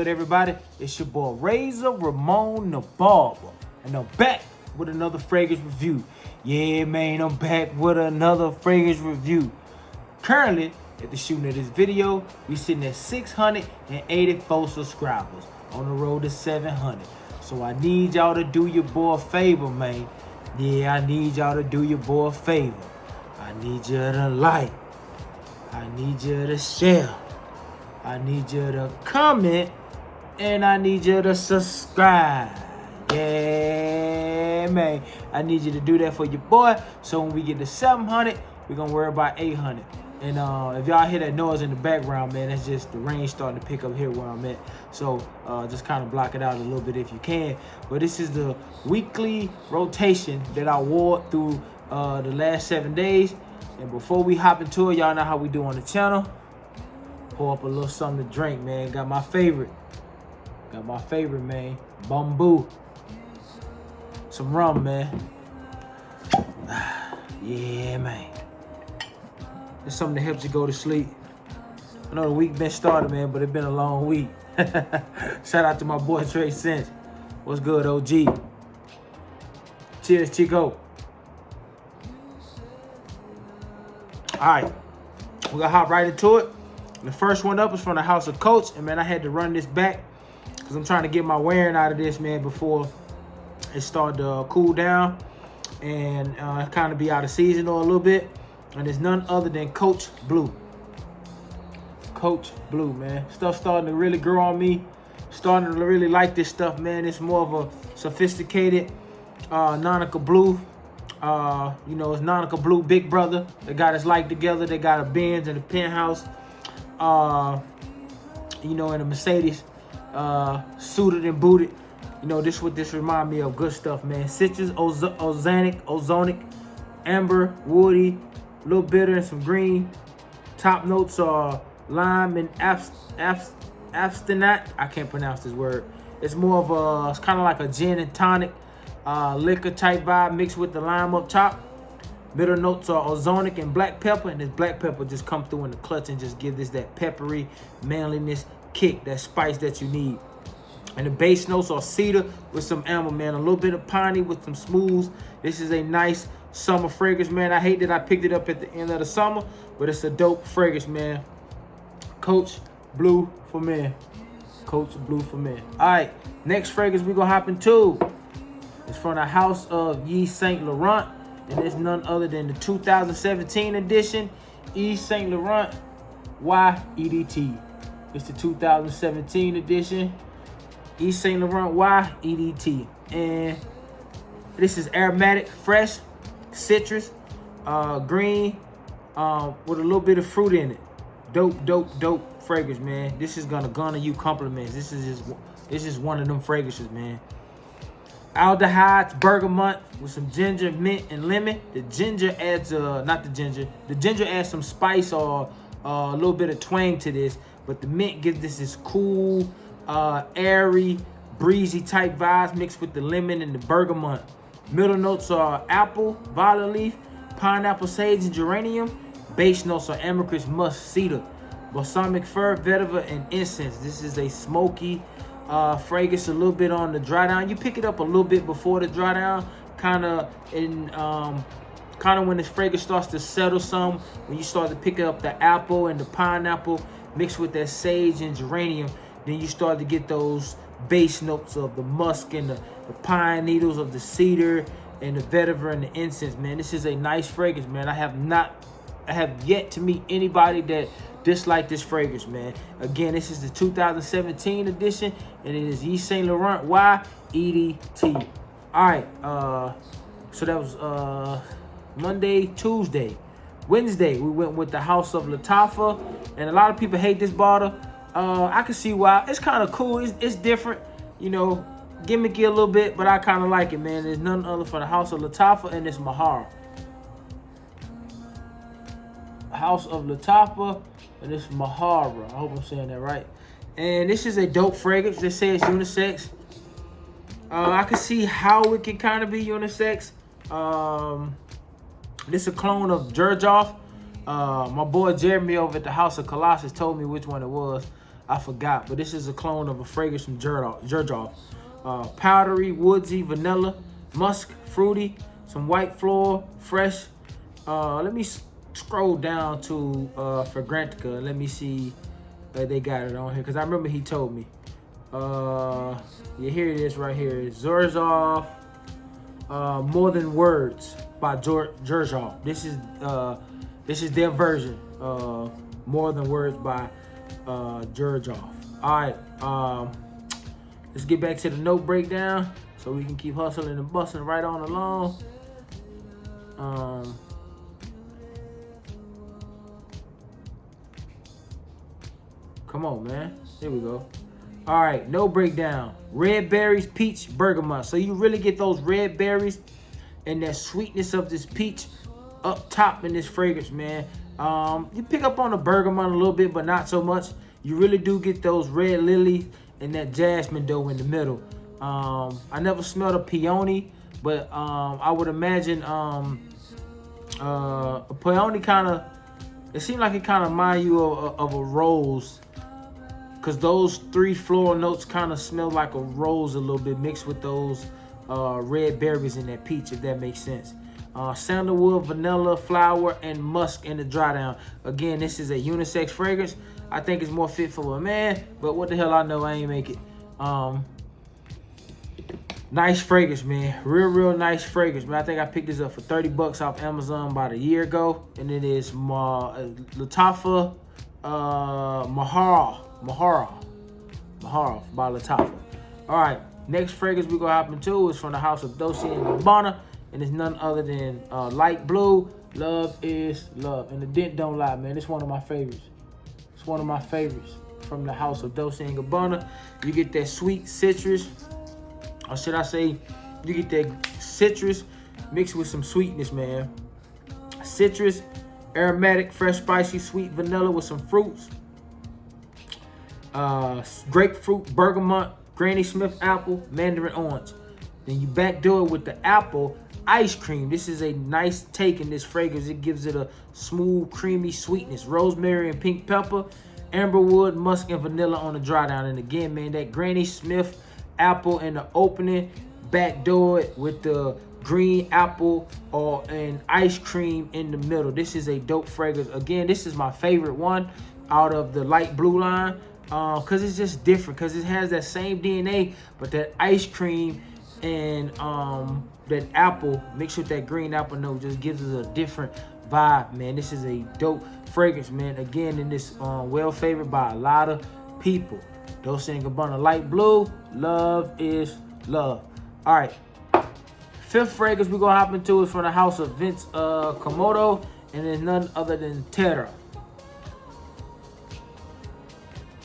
good, everybody? It's your boy Razor Ramon the Barber, and I'm back with another fragrance review. Yeah, man, I'm back with another fragrance review. Currently, at the shooting of this video, we sitting at 684 subscribers on the road to 700. So I need y'all to do your boy a favor, man. Yeah, I need y'all to do your boy a favor. I need you to like. I need you to share. I need you to comment. And I need you to subscribe. Yeah, man. I need you to do that for your boy. So when we get to 700, we're going to worry about 800. And if y'all hear that noise in the background, man, that's just the rain starting to pick up here where I'm at. So just kind of block it out a little bit if you can. But this is the weekly rotation that I wore through the last 7 days. And before we hop into it, y'all know how we do on the channel. Pour up a little something to drink, man. Got my favorite, man. Bamboo. Some rum, man. Yeah, man. It's something that helps you go to sleep. I know the week been started, man, but it's been a long week. Shout out to my boy Trey Sense. What's good, OG? Cheers, Chico. All right, we're gonna hop right into it. The first one up is from the House of Coach, and man, I had to run this back because I'm trying to get my wearing out of this, man, before it started to cool down and kind of be out of season or a little bit. And it's none other than Coach Blue. Coach Blue, man. Stuff starting to really grow on me. Starting to really like this stuff, man. It's more of a sophisticated Nautica Blue. You know, it's Nautica Blue big brother. They got his life together. They got a Benz and a penthouse. You know, in a Mercedes, suited and booted. You know, this what this remind me of. Good stuff, man. Citrus, ozonic, amber, woody, a little bitter and some green. Top notes are lime and abstinate. I can't pronounce this word. It's more of a, it's kind of like a gin and tonic liquor type vibe mixed with the lime up top. Bitter notes are ozonic and black pepper, and this black pepper just come through in the clutch and just give this that peppery manliness kick, that spice that you need. And the base notes are cedar with some amber, man. A little bit of piney with some smooths. This is a nice summer fragrance, man. I hate that I picked it up at the end of the summer, but it's a dope fragrance, man. Coach Blue for men. Coach Blue for men. All right, next fragrance we gonna hop into. It's from the House of Yves Saint Laurent, and it's none other than the 2017 edition Yves Saint Laurent Y EDT. It's the 2017 edition Yves Saint Laurent Y EDT, and this is aromatic, fresh, citrus, green, with a little bit of fruit in it. Dope fragrance, man. This is gonna garner you compliments. This is one of them fragrances, man. Aldehydes, bergamot with some ginger, mint, and lemon. The ginger adds, the ginger adds some spice or a little bit of twang to this, but the mint gives this cool, airy, breezy type vibes mixed with the lemon and the bergamot. Middle notes are apple, violet leaf, pineapple, sage, and geranium. Base notes are ambergris, musk, cedar, balsamic fir, vetiver, and incense. This is a smoky fragrance, a little bit on the dry down. You pick it up a little bit before the dry down, kind of when this fragrance starts to settle some, when you start to pick up the apple and the pineapple mixed with that sage and geranium, then you start to get those base notes of the musk and the pine needles of the cedar and the vetiver and the incense, man. This is a nice fragrance, man. I have yet to meet anybody that dislike this fragrance, man. Again, this is the 2017 edition, and it is Yves Saint Laurent Y EDT. All right, so that was Monday, Tuesday. Wednesday, we went with the House of Lattafa, and a lot of people hate this bottle. I can see why. It's kind of cool. It's different, you know, gimmicky a little bit, but I kind of like it, man. There's none other for the House of Lattafa, and it's Mahara. House of Lattafa, and it's Mahara. I hope I'm saying that right. And this is a dope fragrance. They say it's unisex. I can see how it can kind of be unisex. This is a clone of Jerjoff. My boy Jeremy over at the House of Colossus told me which one it was. I forgot, but this is a clone of a fragrance from Jerjoff. Powdery, woodsy, vanilla, musk, fruity, some white floral, fresh. Let me scroll down to Fragrantica and let me see they got it on here, because I remember he told me. Yeah, here it is right here. Jerjoff, More Than Words by Jerjoff. This is their version. More Than Words by Jerjoff. All right, let's get back to the note breakdown so we can keep hustling and busting right on along. Come on, man. Here we go. All right, no breakdown. Red berries, peach, bergamot. So you really get those red berries and that sweetness of this peach up top in this fragrance, man. You pick up on the bergamot a little bit, but not so much. You really do get those red lilies and that jasmine dough in the middle. I never smelled a peony, but I would imagine a peony kind of, it seemed like it kind of remind you of a rose, because those three floral notes kind of smell like a rose a little bit, mixed with those red berries in that peach, if that makes sense. Sandalwood, vanilla, flower, and musk in the dry down. Again, this is a unisex fragrance. I think it's more fit for a man, but what the hell I know, I ain't make it. Nice fragrance, man. Real nice fragrance, man. I think I picked this up for 30 bucks off Amazon about a year ago. And it is Latafa Mahara by Latafa. All right, next fragrance we're gonna hop into is from the house of Dolce and Gabbana, and it's none other than Light Blue. Love is Love, and the dent don't lie, man. It's one of my favorites. It's one of my favorites from the house of Dolce and Gabbana. You get that sweet citrus, or should I say, you get that citrus mixed with some sweetness, man. Citrus, aromatic, fresh, spicy, sweet vanilla with some fruits. Grapefruit, bergamot, Granny Smith apple, mandarin orange. Then you backdoor it with the apple ice cream. This is a nice take in this fragrance. It gives it a smooth, creamy sweetness. Rosemary and pink pepper, amberwood, musk, and vanilla on the dry down. And again, man, that Granny Smith apple in the opening, backdoor it with the green apple and ice cream in the middle. This is a dope fragrance. Again, this is my favorite one out of the light blue line, because it's just different, because it has that same DNA, but that ice cream and that apple mixed with that green apple note just gives us a different vibe, man. This is a dope fragrance, man. Again, in this well favored by a lot of people. Dolce & Gabbana Light Blue, Love is Love. All right, fifth fragrance we're gonna hop into is from the house of Vince Komodo, and it's none other than Terra.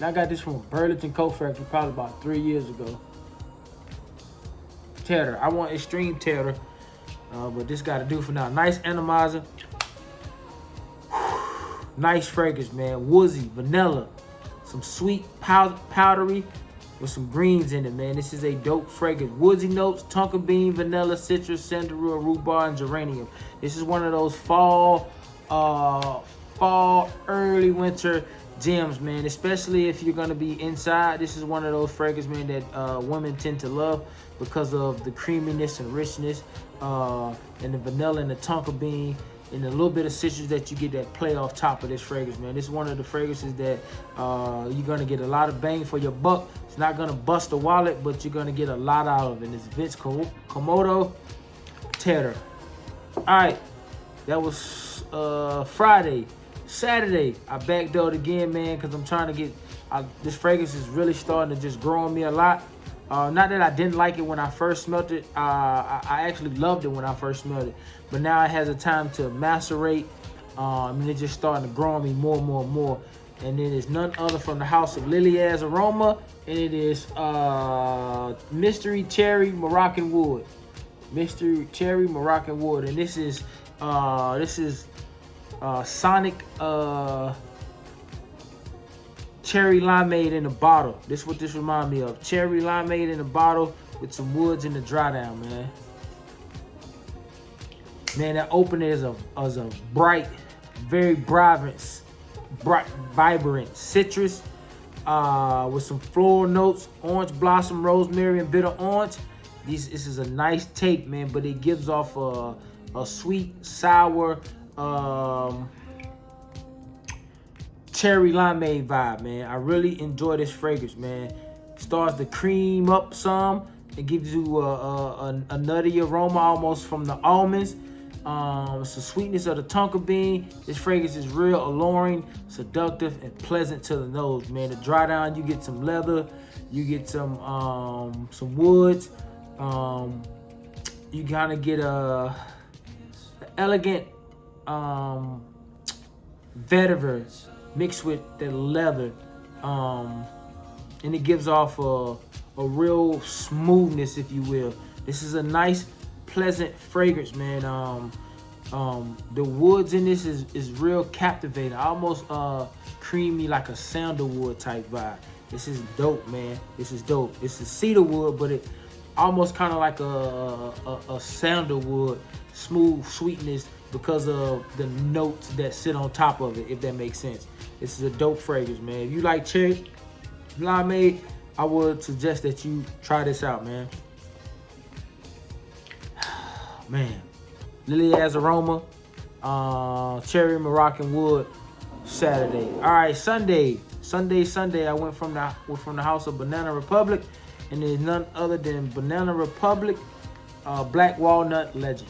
I got this from Burlington Coat Factory probably about 3 years ago. Terra. I want extreme Terra, but this got to do for now. Nice atomizer. Nice fragrance, man. Woodsy, vanilla, some sweet powdery with some greens in it, man. This is a dope fragrance. Woodsy notes, tonka bean, vanilla, citrus, sandalwood, rhubarb, and geranium. This is one of those fall, early winter gems, man. Especially if you're gonna be inside. This is one of those fragrances, man, that women tend to love because of the creaminess and richness, and the vanilla and the tonka bean, and a little bit of citrus that you get that play off top of this fragrance, man. This is one of the fragrances that you're gonna get a lot of bang for your buck. It's not gonna bust the wallet, but you're gonna get a lot out of it. And it's Vince Komodo Terra. All right, that was Friday. Saturday, I backdoored again, man, because I'm trying to get, this fragrance is really starting to just grow on me a lot. Not that I didn't like it when I first smelled it. I actually loved it when I first smelled it. But now it has a time to macerate. And it's just starting to grow on me more and more and more. And it is none other from the house of Liliaz Aroma. And it is Mystery Cherry Moroccan Wood. Mystery Cherry Moroccan Wood. And this is Sonic cherry limeade in a bottle. This is what this reminds me of. Cherry limeade in a bottle with some woods in the dry down, man. Man, that opening is a bright, very vibrant citrus, with some floral notes, orange blossom, rosemary, and bitter orange. This is a nice take, man, but it gives off a sweet, sour, cherry limeade vibe, man. I really enjoy this fragrance, man. Starts to cream up some. It gives you a nutty aroma almost from the almonds. It's the sweetness of the tonka bean. This fragrance is real alluring, seductive, and pleasant to the nose, man. The dry down, you get some leather, you get some woods. You kind of get a elegant vetiver mixed with the leather, and it gives off a real smoothness, if you will. This is a nice, pleasant fragrance, man. The woods in this is real captivating, almost creamy, like a sandalwood type vibe. This is dope, man. This is dope. It's a cedar wood, but it almost kind of like a sandalwood, smooth sweetness because of the notes that sit on top of it, if that makes sense. This is a dope fragrance, man. If you like cherry limeade, I would suggest that you try this out, man. Man, lily ass aroma, cherry Moroccan wood, Saturday. All right, Sunday. I went from the house of Banana Republic, and there's none other than Banana Republic, Black Walnut Legend.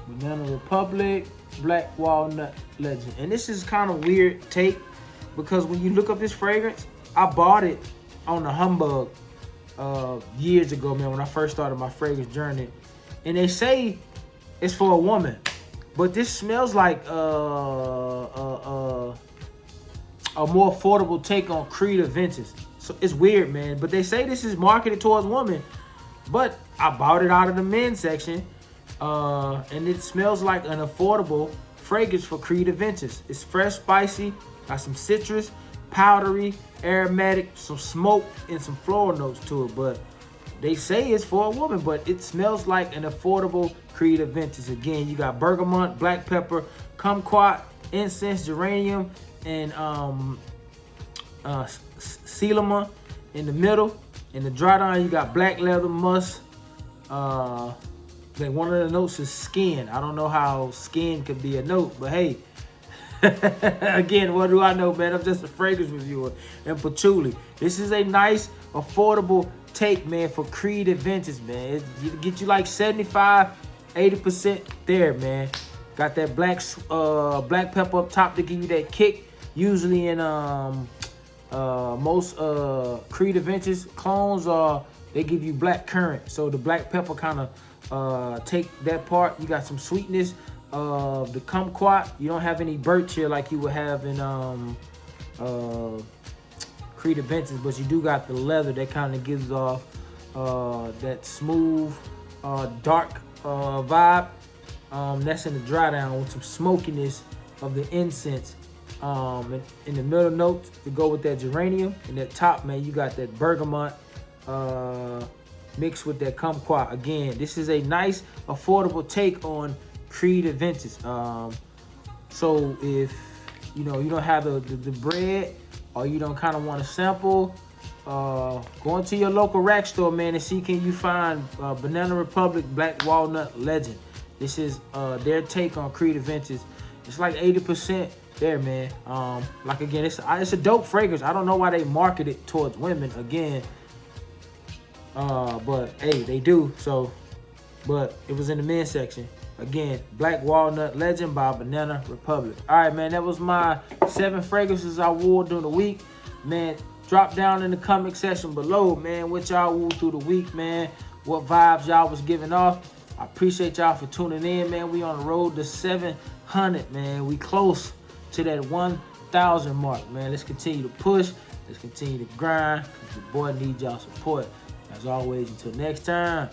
Banana Republic, Black Walnut Legend. And this is kind of weird take, because when you look up this fragrance, I bought it on the Humbug years ago, man, when I first started my fragrance journey. And they say it's for a woman, but this smells like a more affordable take on Creed Aventus. So it's weird, man. But they say this is marketed towards women, but I bought it out of the men's section, and it smells like an affordable fragrance for Creed Aventus. It's fresh, spicy, got some citrus, powdery, aromatic, some smoke, and some floral notes to it. But they say it's for a woman, but it smells like an affordable Creed Aventus. Again, you got bergamot, black pepper, kumquat, incense, geranium, and silama in the middle. In the dry down, you got black leather, musk. Like one of the notes is skin. I don't know how skin could be a note, but hey. Again, what do I know, man? I'm just a fragrance reviewer and patchouli. This is a nice, affordable take, man, for Creed Aventus, man. It get you like 75-80% there, man. Got that black pepper up top to give you that kick. Usually in most Creed Aventus clones, they give you black currant, so the black pepper kind of take that part. You got some sweetness of the kumquat. You don't have any birch here like you would have in Creed Aventus, but you do got the leather that kind of gives off that smooth, dark vibe. That's in the dry down with some smokiness of the incense. In the middle notes to go with that geranium. And that top, man, you got that bergamot mixed with that kumquat. Again, this is a nice, affordable take on Creed Aventus. So if you don't have the bread, or you don't kind of want to sample, go into your local rack store, man, and see can you find Banana Republic Black Walnut Legend. This is their take on Creed Aventus. It's like 80% there, man. Like again, it's a dope fragrance. I don't know why they market it towards women again, but hey, they do. So, but it was in the men's section. Again, Black Walnut Legend by Banana Republic. All right, man, that was my 7 fragrances I wore during the week. Man, drop down in the comment section below, man, what y'all wore through the week, man. What vibes y'all was giving off. I appreciate y'all for tuning in, man. We on the road to 700, man. We close to that 1,000 mark, man. Let's continue to push. Let's continue to grind. The boy needs y'all support. As always, until next time,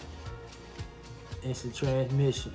instant transmission.